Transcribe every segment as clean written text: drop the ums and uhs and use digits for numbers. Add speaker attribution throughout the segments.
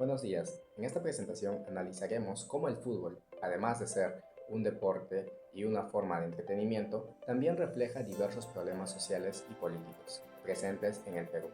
Speaker 1: Buenos días. En esta presentación analizaremos cómo el fútbol, además de ser un deporte y una forma de entretenimiento, también refleja diversos problemas sociales y políticos presentes en el Perú.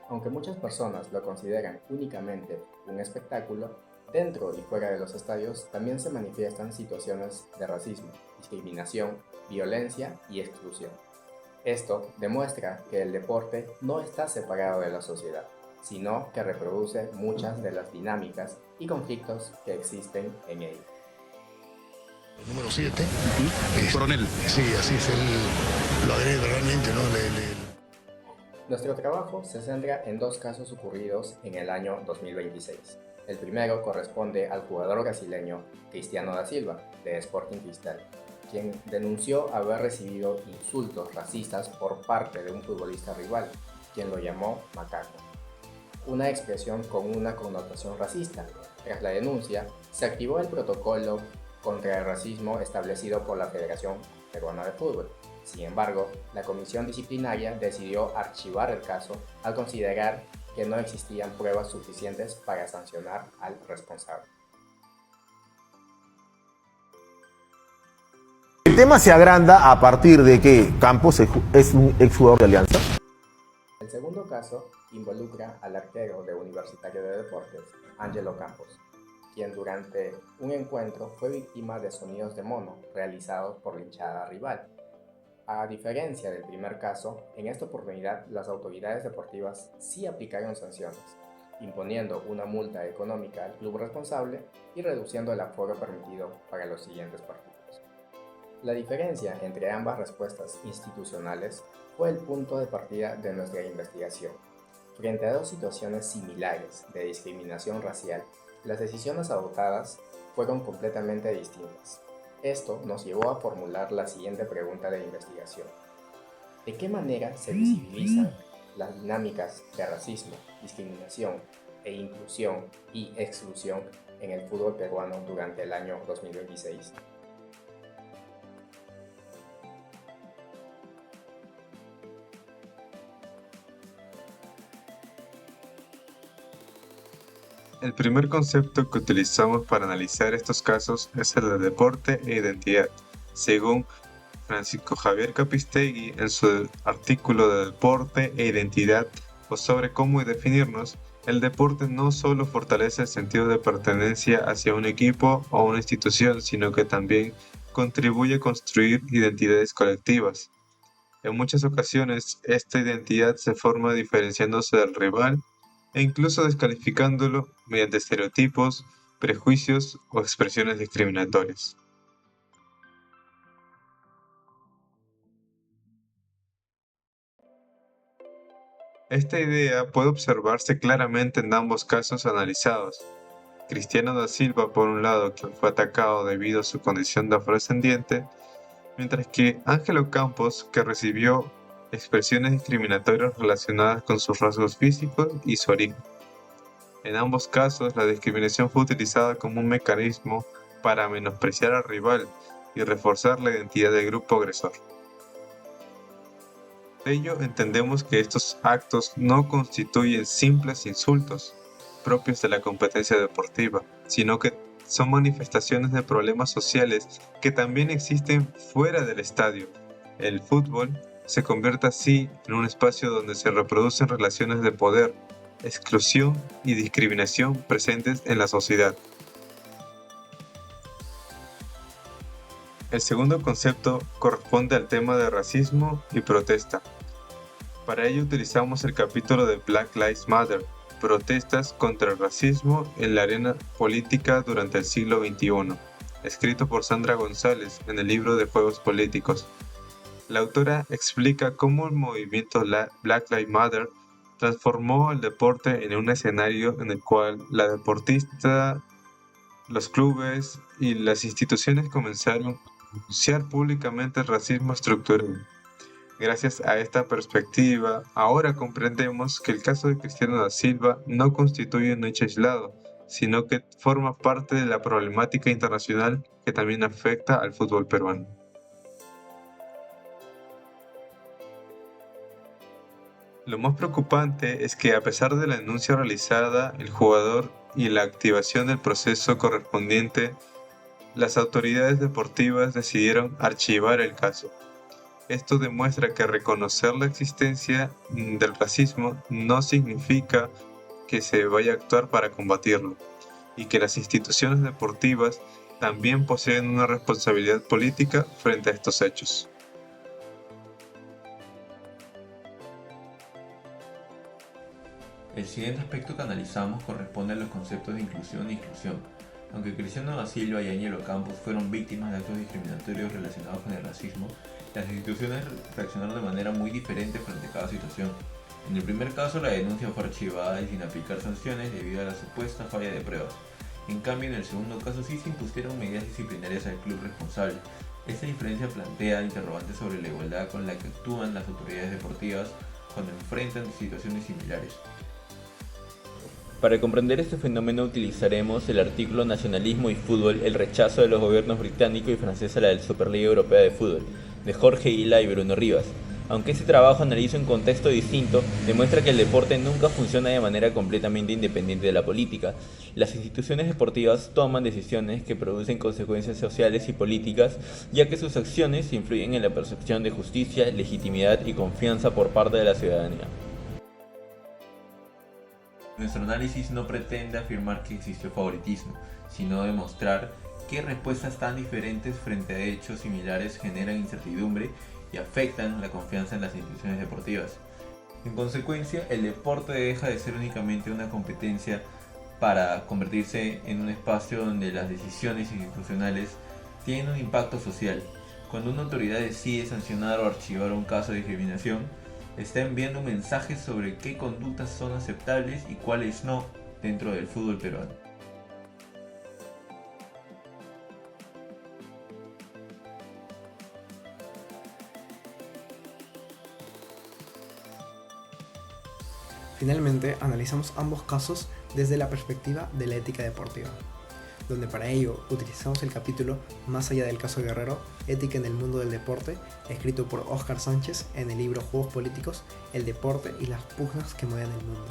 Speaker 1: Aunque muchas personas lo consideran únicamente un espectáculo, dentro y fuera de los estadios también se manifiestan situaciones de racismo, discriminación, violencia y exclusión. Esto demuestra que el deporte no está separado de la sociedad, sino que reproduce muchas de las dinámicas y conflictos que existen en ella.
Speaker 2: Número 7.
Speaker 3: Coronel.
Speaker 2: Sí, así es, él lo agrede realmente, ¿no?
Speaker 1: Nuestro trabajo se centra en dos casos ocurridos en el año 2026. El primero corresponde al jugador brasileño Cristiano da Silva, de Sporting Cristal, quien denunció haber recibido insultos racistas por parte de un futbolista rival, quien lo llamó macaco. Una expresión con una connotación racista. Tras la denuncia, se activó el protocolo contra el racismo establecido por la Federación Peruana de Fútbol. Sin embargo, la comisión disciplinaria decidió archivar el caso al considerar que no existían pruebas suficientes para sancionar al responsable.
Speaker 4: El tema se agranda a partir de que Campos es un exjugador de Alianza.
Speaker 1: El segundo caso involucra al arquero de Universitario de Deportes, Ángelo Campos, quien durante un encuentro fue víctima de sonidos de mono realizados por la hinchada rival. A diferencia del primer caso, en esta oportunidad las autoridades deportivas sí aplicaron sanciones, imponiendo una multa económica al club responsable y reduciendo el aforo permitido para los siguientes partidos. La diferencia entre ambas respuestas institucionales fue el punto de partida de nuestra investigación. Frente a dos situaciones similares de discriminación racial, las decisiones adoptadas fueron completamente distintas. Esto nos llevó a formular la siguiente pregunta de investigación. ¿De qué manera se visibilizan las dinámicas de racismo, discriminación e inclusión y exclusión en el fútbol peruano durante el año 2026?
Speaker 3: El primer concepto que utilizamos para analizar estos casos es el de deporte e identidad. Según Francisco Javier Capistegui, en su artículo de Deporte e Identidad o sobre cómo definirnos, el deporte no solo fortalece el sentido de pertenencia hacia un equipo o una institución, sino que también contribuye a construir identidades colectivas. En muchas ocasiones, esta identidad se forma diferenciándose del rival e incluso descalificándolo mediante estereotipos, prejuicios o expresiones discriminatorias. Esta idea puede observarse claramente en ambos casos analizados. Cristiano da Silva, por un lado, quien fue atacado debido a su condición de afrodescendiente, mientras que Ángelo Campos, que recibió expresiones discriminatorias relacionadas con sus rasgos físicos y su origen. En ambos casos, la discriminación fue utilizada como un mecanismo para menospreciar al rival y reforzar la identidad del grupo agresor. Por ello, entendemos que estos actos no constituyen simples insultos propios de la competencia deportiva, sino que son manifestaciones de problemas sociales que también existen fuera del estadio. El fútbol se convierte así en un espacio donde se reproducen relaciones de poder, exclusión y discriminación presentes en la sociedad. El segundo concepto corresponde al tema de racismo y protesta. Para ello utilizamos el capítulo de Black Lives Matter, protestas contra el racismo en la arena política durante el siglo XXI, escrito por Sandra González en el libro de Juegos Políticos. La autora explica cómo el movimiento Black Lives Matter transformó el deporte en un escenario en el cual la deportista, los clubes y las instituciones comenzaron a denunciar públicamente el racismo estructural. Gracias a esta perspectiva, ahora comprendemos que el caso de Cristiano da Silva no constituye un hecho aislado, sino que forma parte de la problemática internacional que también afecta al fútbol peruano. Lo más preocupante es que a pesar de la denuncia realizada, el jugador y la activación del proceso correspondiente, las autoridades deportivas decidieron archivar el caso. Esto demuestra que reconocer la existencia del racismo no significa que se vaya a actuar para combatirlo, y que las instituciones deportivas también poseen una responsabilidad política frente a estos hechos.
Speaker 5: El siguiente aspecto que analizamos corresponde a los conceptos de inclusión e exclusión. Aunque Cristiano da Silva y Ángelo Campos fueron víctimas de actos discriminatorios relacionados con el racismo, las instituciones reaccionaron de manera muy diferente frente a cada situación. En el primer caso, la denuncia fue archivada y sin aplicar sanciones debido a la supuesta falla de pruebas. En cambio, en el segundo caso sí se impusieron medidas disciplinarias al club responsable. Esta diferencia plantea interrogantes sobre la igualdad con la que actúan las autoridades deportivas cuando enfrentan situaciones similares. Para comprender este fenómeno utilizaremos el artículo Nacionalismo y Fútbol, el rechazo de los gobiernos británico y francés a la Superliga Europea de Fútbol, de Jorge Hila y Bruno Rivas. Aunque este trabajo analiza un contexto distinto, demuestra que el deporte nunca funciona de manera completamente independiente de la política. Las instituciones deportivas toman decisiones que producen consecuencias sociales y políticas, ya que sus acciones influyen en la percepción de justicia, legitimidad y confianza por parte de la ciudadanía. Nuestro análisis no pretende afirmar que existió favoritismo, sino demostrar que respuestas tan diferentes frente a hechos similares generan incertidumbre y afectan la confianza en las instituciones deportivas. En consecuencia, el deporte deja de ser únicamente una competencia para convertirse en un espacio donde las decisiones institucionales tienen un impacto social. Cuando una autoridad decide sancionar o archivar un caso de discriminación, está enviando un mensaje sobre qué conductas son aceptables y cuáles no dentro del fútbol peruano.
Speaker 6: Finalmente, analizamos ambos casos desde la perspectiva de la ética deportiva, donde para ello utilizamos el capítulo Más allá del caso Guerrero, Ética en el mundo del deporte, escrito por Óscar Sánchez en el libro Juegos Políticos, el deporte y las pugnas que mueven el mundo.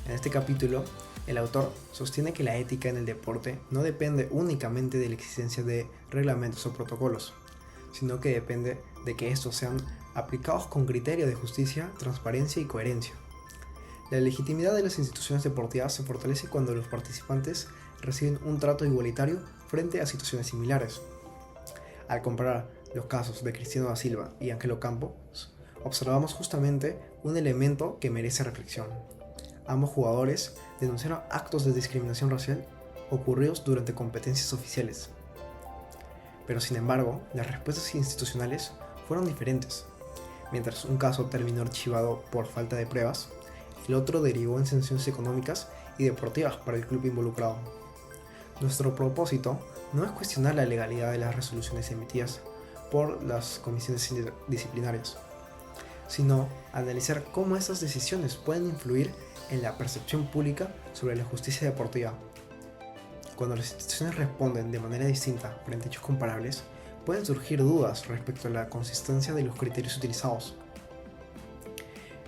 Speaker 6: En este capítulo, el autor sostiene que la ética en el deporte no depende únicamente de la existencia de reglamentos o protocolos, sino que depende de que estos sean aplicados con criterio de justicia, transparencia y coherencia. La legitimidad de las instituciones deportivas se fortalece cuando los participantes reciben un trato igualitario frente a situaciones similares. Al comparar los casos de Cristiano da Silva y Ángelo Campos, observamos justamente un elemento que merece reflexión. Ambos jugadores denunciaron actos de discriminación racial ocurridos durante competencias oficiales. Pero sin embargo, las respuestas institucionales fueron diferentes. Mientras un caso terminó archivado por falta de pruebas, el otro derivó en sanciones económicas y deportivas para el club involucrado. Nuestro propósito no es cuestionar la legalidad de las resoluciones emitidas por las comisiones disciplinarias, sino analizar cómo estas decisiones pueden influir en la percepción pública sobre la justicia deportiva. Cuando las instituciones responden de manera distinta frente a hechos comparables, pueden surgir dudas respecto a la consistencia de los criterios utilizados.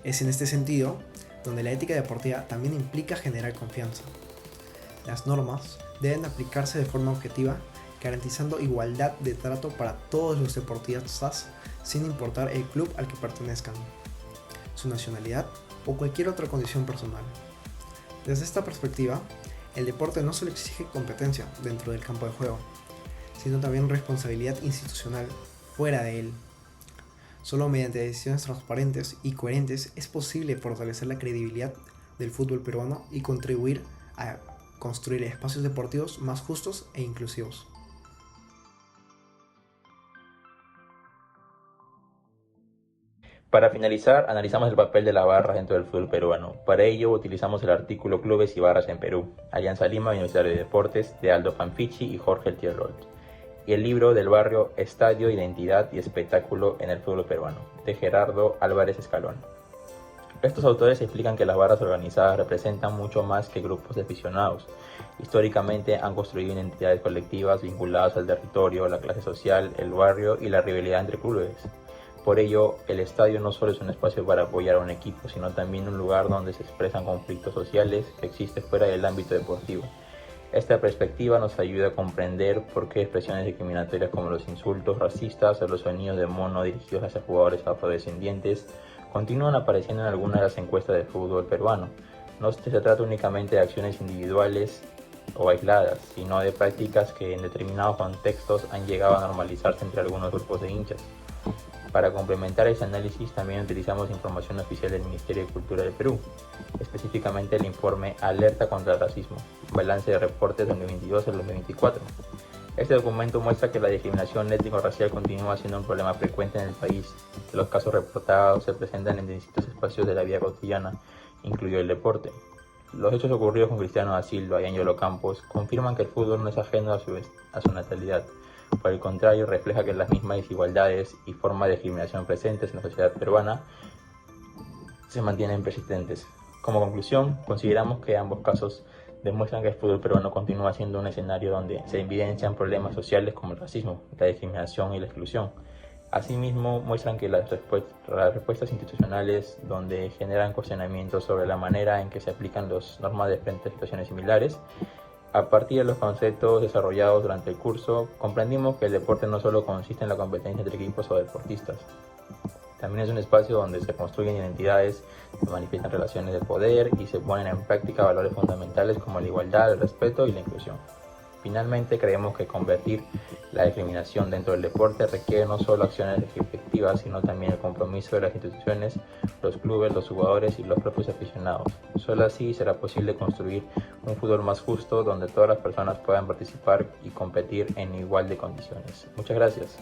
Speaker 6: Es en este sentido donde la ética deportiva también implica generar confianza. Las normas deben aplicarse de forma objetiva, garantizando igualdad de trato para todos los deportistas sin importar el club al que pertenezcan, su nacionalidad o cualquier otra condición personal. Desde esta perspectiva, el deporte no solo exige competencia dentro del campo de juego, sino también responsabilidad institucional fuera de él. Solo mediante decisiones transparentes y coherentes es posible fortalecer la credibilidad del fútbol peruano y contribuir a construir espacios deportivos más justos e inclusivos.
Speaker 7: Para finalizar, analizamos el papel de la barra dentro del fútbol peruano. Para ello utilizamos el artículo Clubes y Barras en Perú, Alianza Lima y Universidad de Deportes, de Aldo Fanfichi y Jorge El Tierrolt, y el libro del barrio Estadio, Identidad y Espectáculo en el Fútbol Peruano, de Gerardo Álvarez Escalón. Estos autores explican que las barras organizadas representan mucho más que grupos de aficionados. Históricamente han construido identidades colectivas vinculadas al territorio, la clase social, el barrio y la rivalidad entre clubes. Por ello, el estadio no solo es un espacio para apoyar a un equipo, sino también un lugar donde se expresan conflictos sociales que existen fuera del ámbito deportivo. Esta perspectiva nos ayuda a comprender por qué expresiones discriminatorias como los insultos racistas o los sonidos de mono dirigidos hacia jugadores afrodescendientes continúan apareciendo en algunas de las encuestas de fútbol peruano. No se trata únicamente de acciones individuales o aisladas, sino de prácticas que en determinados contextos han llegado a normalizarse entre algunos grupos de hinchas. Para complementar ese análisis también utilizamos información oficial del Ministerio de Cultura del Perú, específicamente el informe Alerta contra el Racismo, balance de reportes 2022 al 2024. Este documento muestra que la discriminación étnico-racial continúa siendo un problema frecuente en el país. Los casos reportados se presentan en distintos espacios de la vida cotidiana, incluido el deporte. Los hechos ocurridos con Cristiano da Silva y Ángelo Campos confirman que el fútbol no es ajeno a su natalidad. Por el contrario, refleja que las mismas desigualdades y formas de discriminación presentes en la sociedad peruana se mantienen persistentes. Como conclusión, consideramos que ambos casos demuestran que el fútbol peruano continúa siendo un escenario donde se evidencian problemas sociales como el racismo, la discriminación y la exclusión. Asimismo, muestran que las respuestas institucionales donde generan cuestionamientos sobre la manera en que se aplican las normas de frente a situaciones similares. A partir de los conceptos desarrollados durante el curso, comprendimos que el deporte no solo consiste en la competencia entre equipos o deportistas. También es un espacio donde se construyen identidades, se manifiestan relaciones de poder y se ponen en práctica valores fundamentales como la igualdad, el respeto y la inclusión. Finalmente, creemos que convertir la discriminación dentro del deporte requiere no solo acciones efectivas, sino también el compromiso de las instituciones, los clubes, los jugadores y los propios aficionados. Solo así será posible construir un fútbol más justo donde todas las personas puedan participar y competir en igual de condiciones. Muchas gracias.